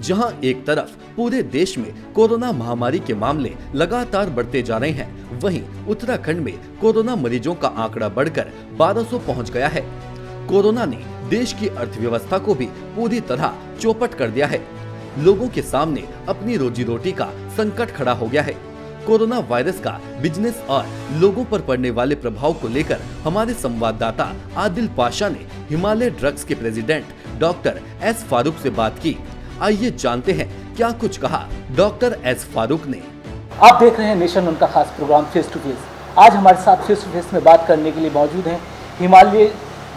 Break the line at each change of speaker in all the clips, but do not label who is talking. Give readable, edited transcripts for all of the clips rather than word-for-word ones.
जहां एक तरफ पूरे देश में कोरोना महामारी के मामले लगातार बढ़ते जा रहे हैं, वहीं उत्तराखंड में कोरोना मरीजों का आंकड़ा बढ़कर 1200 पहुंच गया है। कोरोना ने देश की अर्थव्यवस्था को भी पूरी तरह चौपट कर दिया है। लोगों के सामने अपनी रोजी रोटी का संकट खड़ा हो गया है। कोरोना वायरस का बिजनेस और लोगों पर पड़ने वाले प्रभाव को लेकर हमारे संवाददाता आदिल पाशा ने हिमालय ड्रग्स के प्रेसिडेंट डॉक्टर एस फारूक से बात की। आइए जानते हैं क्या कुछ कहा डॉक्टर एस फारूक ने।
आप देख रहे हैं नेशन उनका खास प्रोग्राम फेस टू फेस। आज हमारे साथ फेस टू फेस में बात करने के लिए मौजूद हैं हिमालय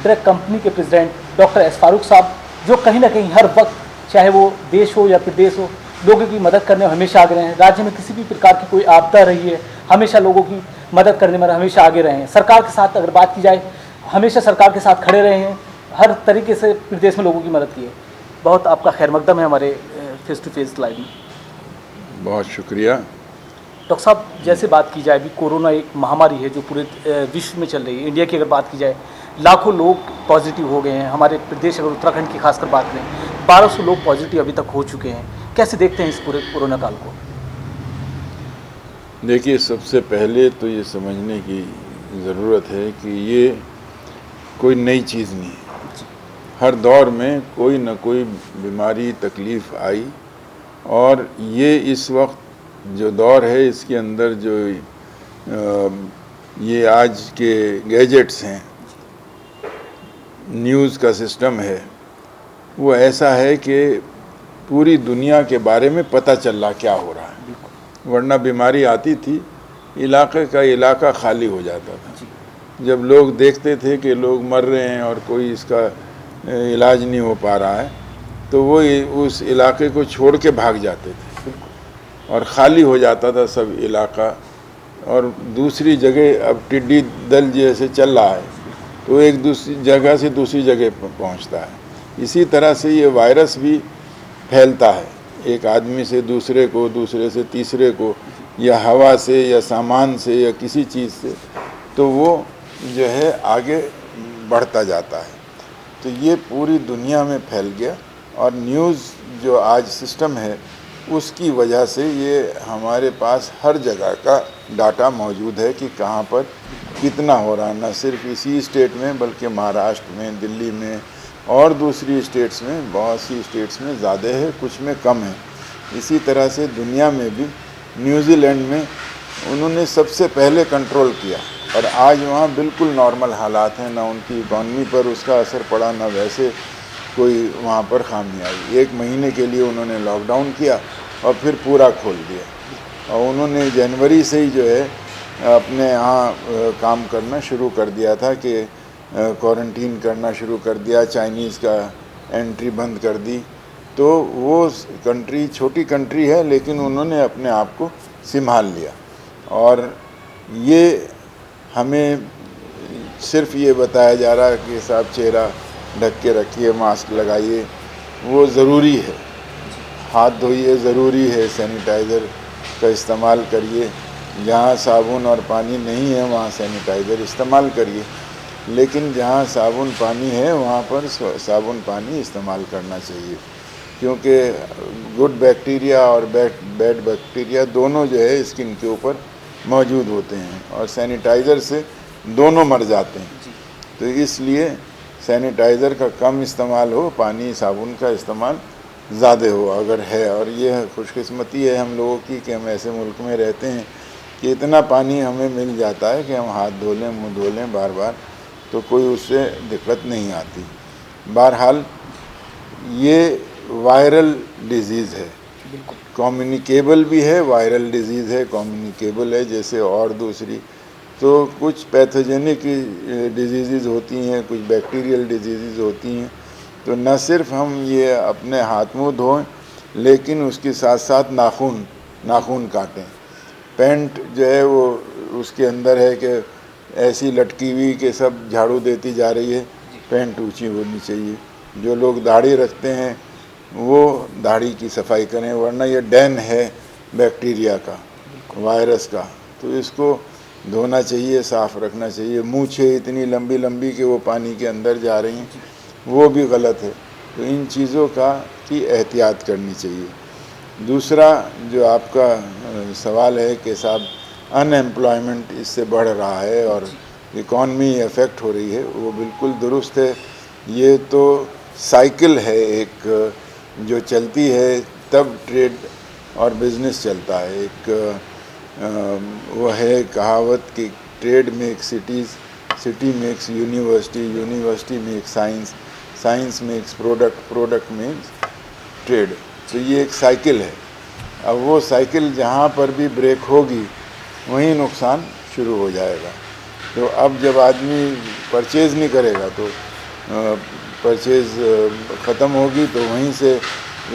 ड्रग कंपनी के प्रेसिडेंट डॉक्टर एस फारूक साहब, जो कहीं ना कहीं हर वक्त, चाहे वो देश हो या प्रदेश हो, लोगों की मदद करने में हमेशा आगे रहे हैं। राज्य में किसी भी प्रकार की कोई आपदा रही है, हमेशा लोगों की मदद करने में हमेशा आगे रहे हैं। सरकार के साथ अगर बात की जाए, हमेशा सरकार के साथ खड़े रहे हैं, हर तरीके से प्रदेश में लोगों की मदद की है। बहुत आपका खैर मकदम है हमारे फेस टू फेस लाइव में।
बहुत शुक्रिया।
डॉक्टर साहब, जैसे बात की जाए, अभी कोरोना एक महामारी है जो पूरे विश्व में चल रही है। इंडिया की अगर बात की जाए, लाखों लोग पॉजिटिव हो गए हैं। हमारे प्रदेश, अगर उत्तराखंड की खासकर बात करें, 1200 लोग पॉजिटिव अभी तक हो चुके हैं। कैसे देखते हैं इस पूरे कोरोना काल को?
देखिए, सबसे पहले तो ये समझने की ज़रूरत है कि ये कोई नई चीज़ नहीं है। हर दौर में कोई न कोई बीमारी, तकलीफ़ आई, और ये इस वक्त जो दौर है, इसके अंदर जो ये आज के गैजेट्स हैं, न्यूज़ का सिस्टम है, वो ऐसा है कि पूरी दुनिया के बारे में पता चल रहा क्या हो रहा है। वरना बीमारी आती थी, इलाके का इलाका खाली हो जाता था। जब लोग देखते थे कि लोग मर रहे हैं और कोई इसका इलाज नहीं हो पा रहा है, तो वो उस इलाके को छोड़ के भाग जाते थे और ख़ाली हो जाता था सब इलाका। और दूसरी जगह, अब टिड्डी दल जैसे चल रहा है, तो एक दूसरी जगह से दूसरी जगह पहुंचता है। इसी तरह से ये वायरस भी फैलता है, एक आदमी से दूसरे को, दूसरे से तीसरे को, या हवा से या सामान से या किसी चीज़ से, तो वो जो है आगे बढ़ता जाता है। तो ये पूरी दुनिया में फैल गया, और न्यूज़ जो आज सिस्टम है, उसकी वजह से ये हमारे पास हर जगह का डाटा मौजूद है कि कहाँ पर कितना हो रहा है। न सिर्फ इसी स्टेट में, बल्कि महाराष्ट्र में, दिल्ली में और दूसरी स्टेट्स में, बहुत सी स्टेट्स में ज़्यादा है, कुछ में कम है। इसी तरह से दुनिया में भी न्यूजीलैंड में उन्होंने सबसे पहले कंट्रोल किया, और आज वहाँ बिल्कुल नॉर्मल हालात हैं। ना उनकी इकॉनमी पर उसका असर पड़ा, ना वैसे कोई वहाँ पर खामी आई। 1 महीने के लिए उन्होंने लॉकडाउन किया और फिर पूरा खोल दिया, और उन्होंने जनवरी से ही जो है अपने यहाँ काम करना शुरू कर दिया था कि क्वारंटीन करना शुरू कर दिया, चाइनीज़ का एंट्री बंद कर दी। तो वो कंट्री छोटी कंट्री है, लेकिन उन्होंने अपने आप को संभाल लिया। और ये हमें सिर्फ ये बताया जा रहा है कि साहब चेहरा ढक के रखिए, मास्क लगाइए, वो ज़रूरी है, हाथ धोइए ज़रूरी है, सैनिटाइज़र का इस्तेमाल करिए, जहाँ साबुन और पानी नहीं है वहाँ सैनिटाइज़र इस्तेमाल करिए, लेकिन जहाँ साबुन पानी है वहाँ पर साबुन पानी इस्तेमाल करना चाहिए, क्योंकि गुड बैक्टीरिया और बैड बैक्टीरिया दोनों जो है स्किन के ऊपर मौजूद होते हैं, और सैनिटाइज़र से दोनों मर जाते हैं। तो इसलिए सैनिटाइज़र का कम इस्तेमाल हो, पानी साबुन का इस्तेमाल ज़्यादा हो अगर है। और ये खुशकिस्मती है हम लोगों की कि हम ऐसे मुल्क में रहते हैं कि इतना पानी हमें मिल जाता है कि हम हाथ धो लें, मुँह धो लें बार बार, तो कोई उससे दिक्कत नहीं आती। बहरहाल ये वायरल डिजीज़ है, कम्युनिकेबल भी है, वायरल डिजीज़ है, कम्युनिकेबल है जैसे और दूसरी। तो कुछ पैथोजेनिक डिजीज़ होती हैं, कुछ बैक्टीरियल डिजीज़ होती हैं। तो न सिर्फ हम ये अपने हाथ मुँह धोएं, लेकिन उसके साथ साथ नाखून काटें। पैंट जो है वो उसके अंदर है कि ऐसी लटकी हुई कि सब झाड़ू देती जा रही है, पैंट ऊंची होनी चाहिए। जो लोग दाढ़ी रखते हैं वो दाढ़ी की सफाई करें, वरना ये डैन है बैक्टीरिया का, वायरस का, तो इसको धोना चाहिए, साफ़ रखना चाहिए। मूछें इतनी लंबी लंबी कि वो पानी के अंदर जा रही हैं, वो भी गलत है। तो इन चीज़ों की एहतियात करनी चाहिए। दूसरा जो आपका सवाल है कि साहब अनएम्प्लॉयमेंट इससे बढ़ रहा है और इकॉनमी अफेक्ट हो रही है, वो बिल्कुल दुरुस्त है। ये तो साइकिल है एक जो चलती है, तब ट्रेड और बिज़नेस चलता है। एक वो है कहावत कि trade makes cities, city makes university, university makes science, science makes product, product makes trade. तो ये एक साइकिल है। अब वो साइकिल जहाँ पर भी ब्रेक होगी वहीं नुकसान शुरू हो जाएगा। तो अब जब आदमी परचेज़ नहीं करेगा तो परचेज़ ख़त्म होगी, तो वहीं से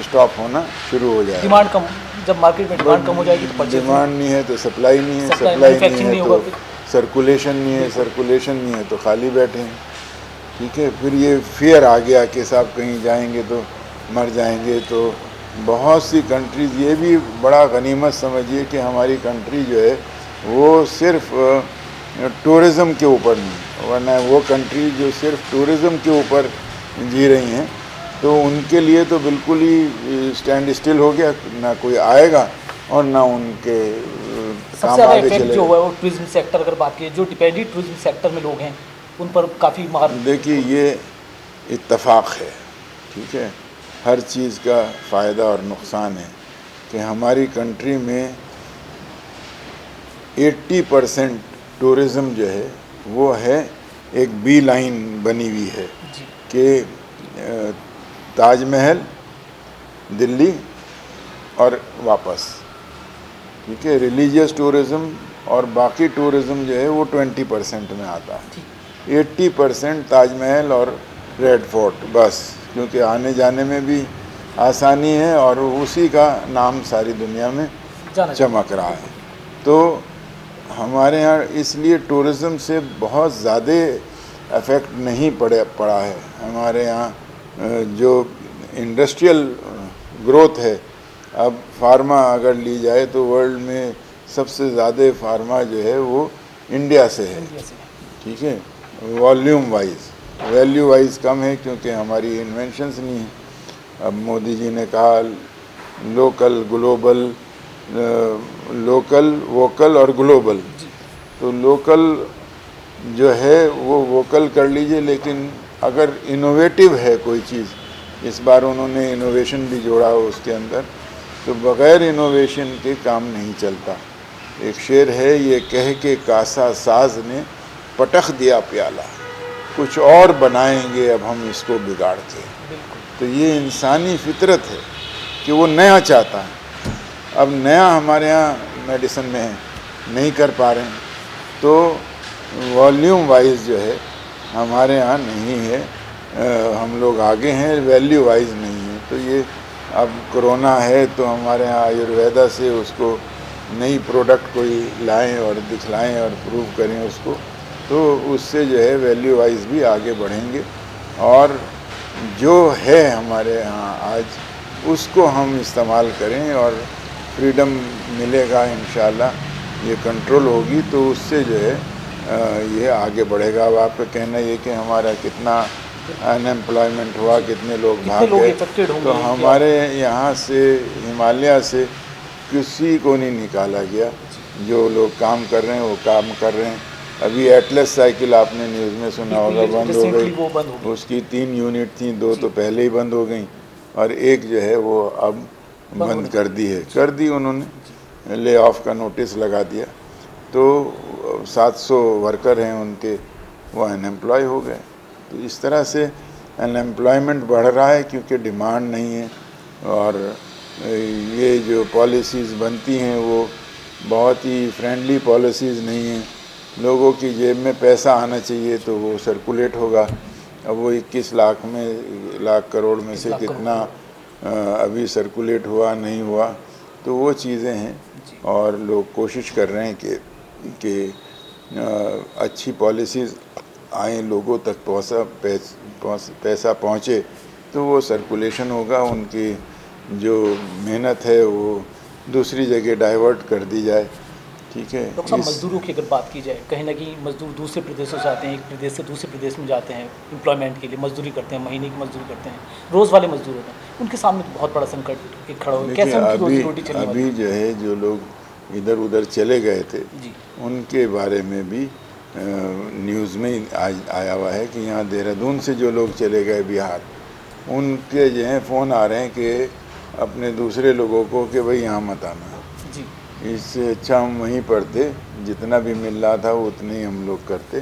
स्टॉप होना शुरू हो जाएगा।
डिमांड कम, जब मार्केट में डिमांड कम हो जाएगी तो परचेज,
डिमांड नहीं है तो सप्लाई नहीं है, सप्लाई नहीं है तो सर्कुलेशन नहीं है, सर्कुलेशन नहीं है तो खाली बैठे हैं। ठीक है, फिर ये फियर आ गया कि साहब कहीं जाएंगे तो मर जाएंगे। तो बहुत सी कंट्रीज़, ये भी बड़ा गनीमत समझिए कि हमारी कंट्री जो है वो सिर्फ टूरिज़म के ऊपर नहीं, वरना वो कंट्री जो सिर्फ टूरिज़म के ऊपर जी रही हैं तो उनके लिए तो बिल्कुल ही स्टैंड स्टिल हो गया, ना कोई आएगा और ना उनके
सबसे
काम
ज़्यादा
आगे
इफेक्ट
चलेगा।
जो हुआ है वो टूरिज्म सेक्टर, अगर बात की जो डिपेंडेंट टूरिज्म सेक्टर में लोग हैं उन पर काफ़ी मार।
देखिए, ये इत्तफाक है, ठीक है, हर चीज़ का फ़ायदा और नुकसान है कि हमारी कंट्री में 80% टूरिज़म जो है वो है एक बी लाइन बनी हुई है कि ताजमहल, दिल्ली और वापस। ठीक है, रिलीजियस टूरिज़म और बाकी टूरिज़म जो है वो 20% में आता है। 80% ताजमहल और रेड फोर्ट बस, क्योंकि आने जाने में भी आसानी है और उसी का नाम सारी दुनिया में चमक रहा है। तो हमारे यहाँ इसलिए टूरिज़म से बहुत ज़्यादा इफ़ेक्ट नहीं पड़ा है। हमारे यहाँ जो इंडस्ट्रियल ग्रोथ है, अब फार्मा अगर ली जाए तो वर्ल्ड में सबसे ज़्यादा फार्मा जो है वो इंडिया से है। ठीक है, वॉल्यूम वाइज, वैल्यू वाइज कम है क्योंकि हमारी इन्वेंशंस नहीं है। अब मोदी जी ने कहा लोकल ग्लोबल, लोकल वोकल और ग्लोबल, तो लोकल जो है वो वोकल कर लीजिए, लेकिन अगर इनोवेटिव है कोई चीज़, इस बार उन्होंने इनोवेशन भी जोड़ा उसके अंदर, तो बग़ैर इनोवेशन के काम नहीं चलता। एक शेर है, ये कह के कासा साज ने पटख दिया प्याला, कुछ और बनाएंगे अब हम इसको बिगाड़ के। तो ये इंसानी फितरत है कि वो नया चाहता है। अब नया हमारे यहाँ मेडिसिन में है, नहीं कर पा रहे हैं, तो वॉल्यूम वाइज जो है हमारे यहाँ नहीं है, हम लोग आगे हैं, वैल्यू वाइज नहीं है। तो ये अब कोरोना है तो हमारे यहाँ आयुर्वेदा से उसको नई प्रोडक्ट कोई लाएं और दिखलाएं और प्रूव करें उसको, तो उससे जो है वैल्यू वाइज भी आगे बढ़ेंगे। और जो है हमारे यहाँ आज उसको हम इस्तेमाल करें और फ्रीडम मिलेगा इंशाल्लाह, ये कंट्रोल होगी तो उससे जो है ये आगे बढ़ेगा। अब आपका कहना ये कि हमारा कितना अनएम्प्लॉयमेंट हुआ, कितने लोग भाग गए, तो हमारे यहाँ से हिमालय से किसी को नहीं निकाला गया। जो लोग काम कर रहे हैं वो काम कर रहे हैं। अभी एटलस साइकिल आपने न्यूज़ में सुना होगा, बंद हो गई। उसकी 3 यूनिट थी, 2 तो पहले ही बंद हो गई और एक जो है वो अब बंद कर दी है, कर दी उन्होंने, ले ऑफ का नोटिस लगा दिया। तो 700 वर्कर हैं उनके, वो अनएम्प्लॉय हो गए। तो इस तरह से अनएम्प्लॉयमेंट बढ़ रहा है क्योंकि डिमांड नहीं है और ये जो पॉलिसीज़ बनती हैं वो बहुत ही फ्रेंडली पॉलिसीज़ नहीं हैं। लोगों की जेब में पैसा आना चाहिए तो वो सर्कुलेट होगा। अब वो 21 लाख करोड़ में से कितना अभी सर्कुलेट हुआ नहीं हुआ, तो वो चीज़ें हैं और लोग कोशिश कर रहे हैं कि अच्छी पॉलिसीज़ आएँ, लोगों तक पैसा पहुँचे तो वो सर्कुलेशन होगा, उनकी जो मेहनत है वो दूसरी जगह डाइवर्ट कर दी जाए। ठीक है।
डॉक्टर साहब, मजदूरों की अगर बात की जाए, कहीं ना कहीं मजदूर दूसरे प्रदेशों से आते हैं, एक प्रदेश से दूसरे प्रदेश में जाते हैं एम्प्लॉयमेंट के लिए, मजदूरी करते हैं, महीने की मजदूरी करते हैं, रोज़ वाले मजदूर होते हैं, उनके सामने तो बहुत बड़ा संकट एक खड़ा हो गया।
देखिए,
कैसे उनकी रोजी
अभी
रोटी चलने वाली
अभी जो है जो लोग इधर उधर चले गए थे
जी
उनके बारे में भी न्यूज़ में आया हुआ है कि यहाँ देहरादून से जो लोग चले गए बिहार, उनके जो हैं फ़ोन आ रहे हैं कि अपने दूसरे लोगों को कि भाई यहाँ मत आना।
जी
इससे अच्छा हम वहीं पढ़ते, जितना भी मिल रहा था उतने ही हम लोग करते।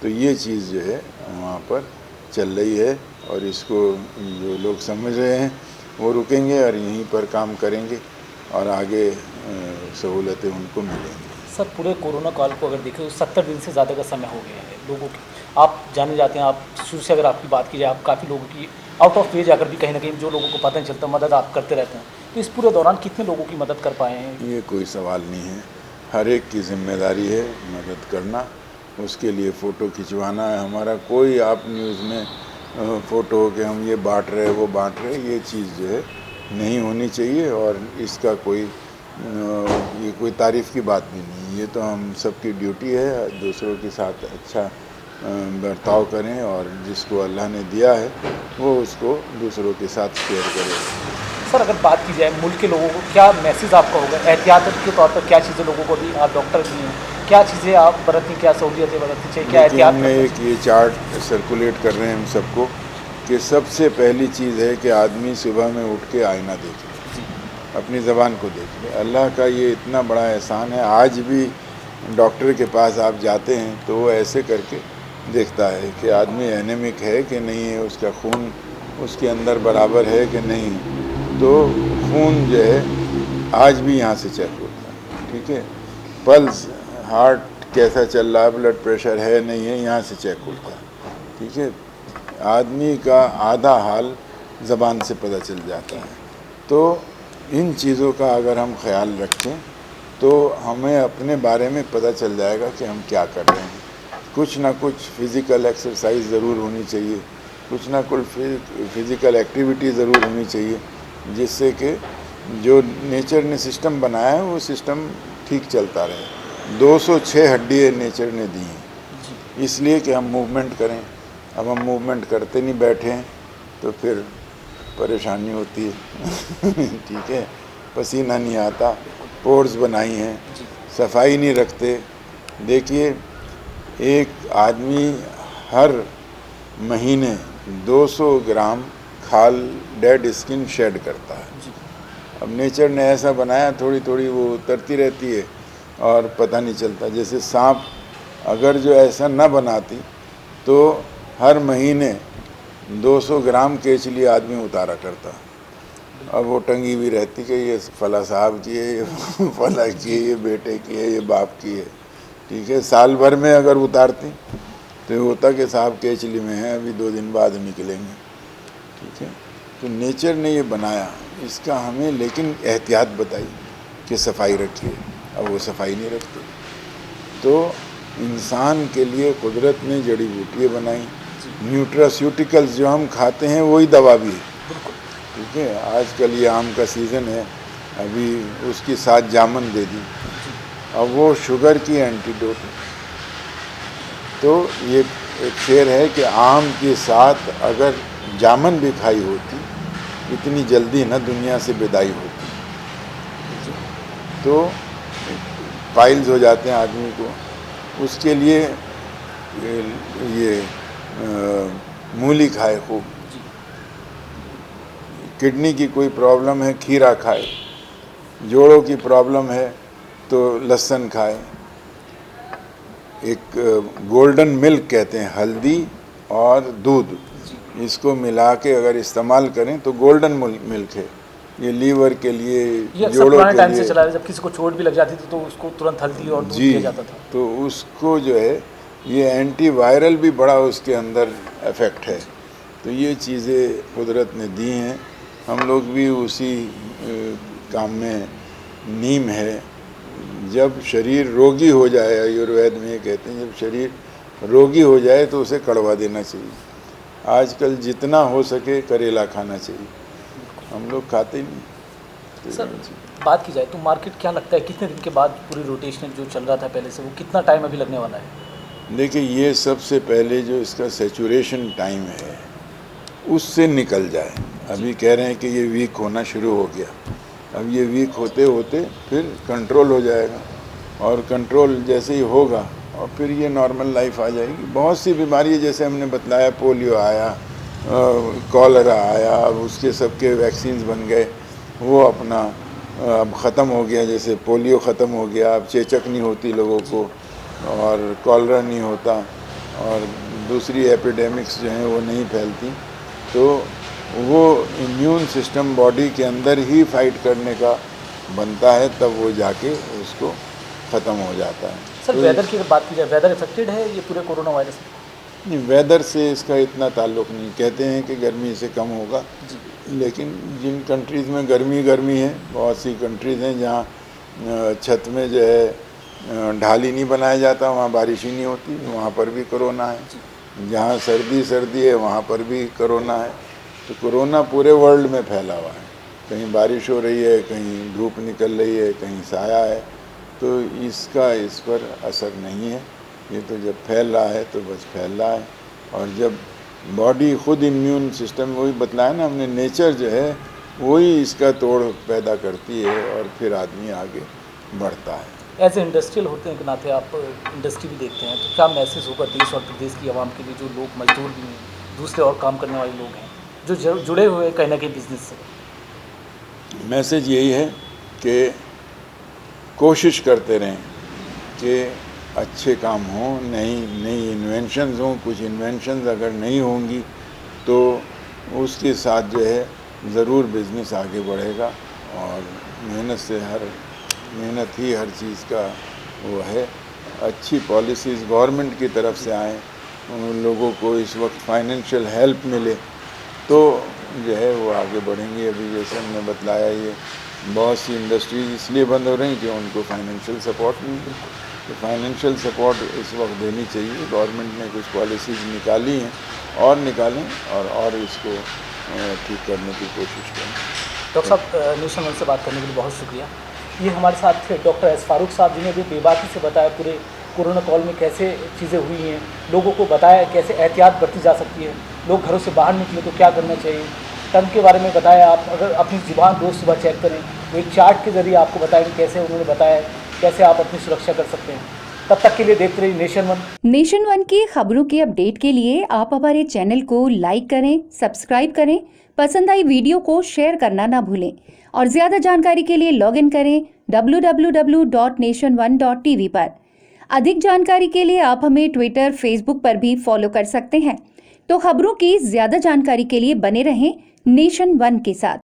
तो ये चीज़ जो है वहाँ पर चल रही है और इसको जो लोग समझ रहे हैं वो रुकेंगे और यहीं पर काम करेंगे और आगे सहूलतें उनको मिलेंगी।
सर, पूरे कोरोना काल को अगर देखें तो 70 दिन से ज़्यादा का समय हो गया है लोगों की। आप जाने जाते हैं, आप शुरू से अगर आपकी बात की जाए, आप काफ़ी लोगों की आउट ऑफ एज आकर भी कहीं ना कहीं जो लोगों को पता नहीं चलता, मदद आप करते रहते हैं। तो इस पूरे दौरान कितने लोगों की मदद कर पाए हैं?
ये कोई सवाल नहीं है, हर एक की जिम्मेदारी है मदद करना, उसके लिए फ़ोटो खिंचवाना है हमारा। कोई आप न्यूज़ में फ़ोटो कि हम ये बांट रहे वो बांट रहे, ये चीज़ जो है नहीं होनी चाहिए और इसका ये कोई तारीफ़ की बात भी नहीं। ये तो हम सबकी ड्यूटी है दूसरों के साथ अच्छा बर्ताव करें और जिसको अल्लाह ने दिया है वो उसको दूसरों के साथ शेयर करें।
सर, अगर बात की जाए मुल्क के लोगों को क्या मैसेज आपका होगा, एहतियात के तौर पर क्या चीज़ें लोगों को भी, आप डॉक्टर भी हैं, क्या चीज़ें आप बरतनी, क्या सहूलियतें बरतनी चाहिए, क्या
देखिए,
एहतियात
हमने
करना
एक ये चार्ट सर्कुलेट कर रहे हैं हम सबको कि सबसे पहली चीज़ है कि आदमी सुबह में उठ के आईना देखे, अपनी ज़बान को देख ले। अल्लाह का ये इतना बड़ा एहसान है, आज भी डॉक्टर के पास आप जाते हैं तो वो ऐसे करके देखता है कि आदमी एनेमिक है कि नहीं है, उसका खून उसके अंदर बराबर है कि नहीं। तो खून जो है आज भी यहाँ से चेक होता है, ठीक है। पल्स, हार्ट कैसा चल रहा है, ब्लड प्रेशर है नहीं है, यहाँ से चेक होता है, ठीक है। आदमी का आधा हाल ज़बान से पता चल जाता है। तो इन चीज़ों का अगर हम ख्याल रखें तो हमें अपने बारे में पता चल जाएगा कि हम क्या कर रहे हैं। कुछ ना कुछ फ़िज़िकल एक्सरसाइज ज़रूर होनी चाहिए, कुछ ना कुछ फ़िज़िकल एक्टिविटी ज़रूर होनी चाहिए, जिससे कि जो नेचर ने सिस्टम बनाया है वो सिस्टम ठीक चलता रहे। 206 हड्डियाँ नेचर ने दी हैं, इसलिए कि हम मूवमेंट करें। अब हम मूवमेंट करते नहीं, बैठे हैं तो फिर परेशानी होती है ठीक है, पसीना नहीं आता, पोर्स बनाई हैं, सफाई नहीं रखते। देखिए, एक आदमी हर महीने 200 ग्राम खाल, डेड स्किन शेड करता है। अब नेचर ने ऐसा बनाया, थोड़ी थोड़ी वो उतरती रहती है और पता नहीं चलता। जैसे सांप अगर जो ऐसा न बनाती तो हर महीने 200 ग्राम केचली आदमी उतारा करता। अब वो टंगी भी रहती कि ये फला साहब की है, ये फला की है, ये बेटे की है, ये बाप की है, ठीक है। साल भर में अगर उतारती तो ये होता कि साहब केचली में है, अभी 2 दिन बाद निकलेंगे, ठीक है। तो नेचर ने ये बनाया, इसका हमें लेकिन एहतियात बताई कि सफाई रखिए। अब वो सफाई नहीं रखते। तो इंसान के लिए कुदरत ने जड़ी बूटियाँ बनाई, न्यूट्रास्यूटिकल्स जो हम खाते हैं वही दवा भी है, ठीक है। आजकल ये आम का सीज़न है, अभी उसकी साथ जामुन दे दी, अब वो शुगर की एंटीडोट है। तो ये एक शेर है कि आम के साथ अगर जामुन भी खाई होती इतनी जल्दी न दुनिया से विदाई होती। तो फाइल्स हो जाते हैं आदमी को, उसके लिए ये मूली खाए खूब। किडनी की कोई प्रॉब्लम है, खीरा खाए। जोड़ों की प्रॉब्लम है तो लहसुन खाए। एक गोल्डन मिल्क कहते हैं, हल्दी और दूध, इसको मिला के अगर इस्तेमाल करें तो गोल्डन मिल्क है। ये लीवर के लिए, जोड़ों के
टाइम
लिए।
से चला है, जब किसी को चोट भी लग जाती थी तो उसको तुरंत हल्दी और दूध दिया जाता था।
तो उसको जो है ये एंटीवायरल भी बड़ा उसके अंदर इफ़ेक्ट है। तो ये चीज़ें कुदरत ने दी हैं, हम लोग भी उसी काम में नीम है। जब शरीर रोगी हो जाए, आयुर्वेद में ये कहते हैं, जब शरीर रोगी हो जाए तो उसे कड़वा देना चाहिए। आजकल जितना हो सके करेला खाना चाहिए, हम लोग खाते नहीं। करते
सर
रहना चाहिए।
बात की जाए तो मार्केट क्या लगता है कितने दिन के बाद पूरी रोटेशन जो चल रहा था पहले से वो कितना टाइम अभी लगने वाला है?
देखिए, ये सबसे पहले जो इसका सेचुरेशन टाइम है उससे निकल जाए। अभी कह रहे हैं कि ये वीक होना शुरू हो गया, अब ये वीक होते होते फिर कंट्रोल हो जाएगा, और कंट्रोल जैसे ही होगा और फिर ये नॉर्मल लाइफ आ जाएगी। बहुत सी बीमारी जैसे हमने बतलाया, पोलियो आया, कॉलरा आया, अब उसके सबके वैक्सीन्स बन गए, वो अपना अब ख़त्म हो गया। जैसे पोलियो ख़त्म हो गया, अब चेचक नहीं होती लोगों को और कॉलरा नहीं होता, और दूसरी एपिडेमिक्स जो हैं वो नहीं फैलती। तो वो इम्यून सिस्टम बॉडी के अंदर ही फाइट करने का बनता है, तब वो जाके उसको ख़त्म हो जाता है।
सर
तो
वेदर की अगर बात की जाए, वेदर इफेक्टेड है ये पूरे कोरोना वायरस में?
नहीं, वेदर से इसका इतना ताल्लुक़ नहीं। कहते हैं कि गर्मी से कम होगा, लेकिन जिन कंट्रीज़ में गर्मी है, बहुत सी कंट्रीज़ हैं जहाँ छत में जो है ढाली नहीं बनाया जाता, वहाँ बारिश ही नहीं होती, वहाँ पर भी कोरोना है। जहाँ सर्दी है वहाँ पर भी कोरोना है। तो कोरोना पूरे वर्ल्ड में फैला हुआ है, कहीं बारिश हो रही है, कहीं धूप निकल रही है, कहीं साया है, तो इसका इस पर असर नहीं है। ये तो जब फैल रहा है तो बस फैल रहा है, और जब बॉडी खुद इम्यून सिस्टम, वही बतलाया ना हमने, नेचर जो है वही इसका तोड़ पैदा करती है और फिर आदमी आगे बढ़ता है।
एज ए इंडस्ट्रियल होते हैं के नाते आप इंडस्ट्री भी देखते हैं, तो क्या मैसेज होगा देश और प्रदेश की आवाम के लिए, जो लोग मजदूर भी हैं, दूसरे और काम करने वाले लोग हैं, जो जुड़े हुए हैं कहीं ना कहीं बिजनेस से?
मैसेज यही है कि कोशिश करते रहें कि अच्छे काम हों, नई इन्वेंशंस हों। कुछ इन्वेंशंस अगर नहीं होंगी तो उसके साथ जो है ज़रूर बिज़नेस आगे बढ़ेगा, और मेहनत ही हर चीज़ का वो है। अच्छी पॉलिसीज़ गवर्नमेंट की तरफ से आएँ, उन लोगों को इस वक्त फाइनेंशियल हेल्प मिले तो जो है वो आगे बढ़ेंगे। अभी जैसे हमने बतलाया, ये बहुत सी इंडस्ट्रीज इसलिए बंद हो रही हैं कि उनको फाइनेंशियल सपोर्ट नहीं है। तो फाइनेंशियल सपोर्ट इस वक्त देनी चाहिए। गवर्नमेंट ने कुछ पॉलिसीज़ निकाली हैं और निकालें, और इसको ठीक करने की कोशिश करें।
डॉक्टर साहब, न्यूज़ चैनल से बात करने के लिए बहुत शुक्रिया। ये हमारे साथ थे डॉक्टर एस फारूक साहब, जिन्हें भी बेबाकी से बताया पूरे कोरोना काल में कैसे चीज़ें हुई हैं, लोगों को बताया कैसे एहतियात बरती जा सकती है, लोग घरों से बाहर निकले तो क्या करना चाहिए, टंग के बारे में बताया। आप अगर अपनी ज़ुबान रोज़ सुबह चेक करें, वो एक चार्ट के ज़रिए आपको बताएंगे कैसे उन्होंने बताया कैसे आप अपनी सुरक्षा कर सकते हैं। तब तक के लिए देखते रहिए नेशन वन की खबरों के अपडेट के लिए आप हमारे चैनल को लाइक करें, सब्सक्राइब करें, पसंद आई वीडियो को शेयर करना ना भूलें, और ज़्यादा जानकारी के लिए लॉग इन करें www.nation1.tv पर। अधिक जानकारी के लिए आप हमें ट्विटर, फेसबुक पर भी फॉलो कर सकते हैं। तो खबरों की ज़्यादा जानकारी के लिए बने रहें नेशन वन के साथ।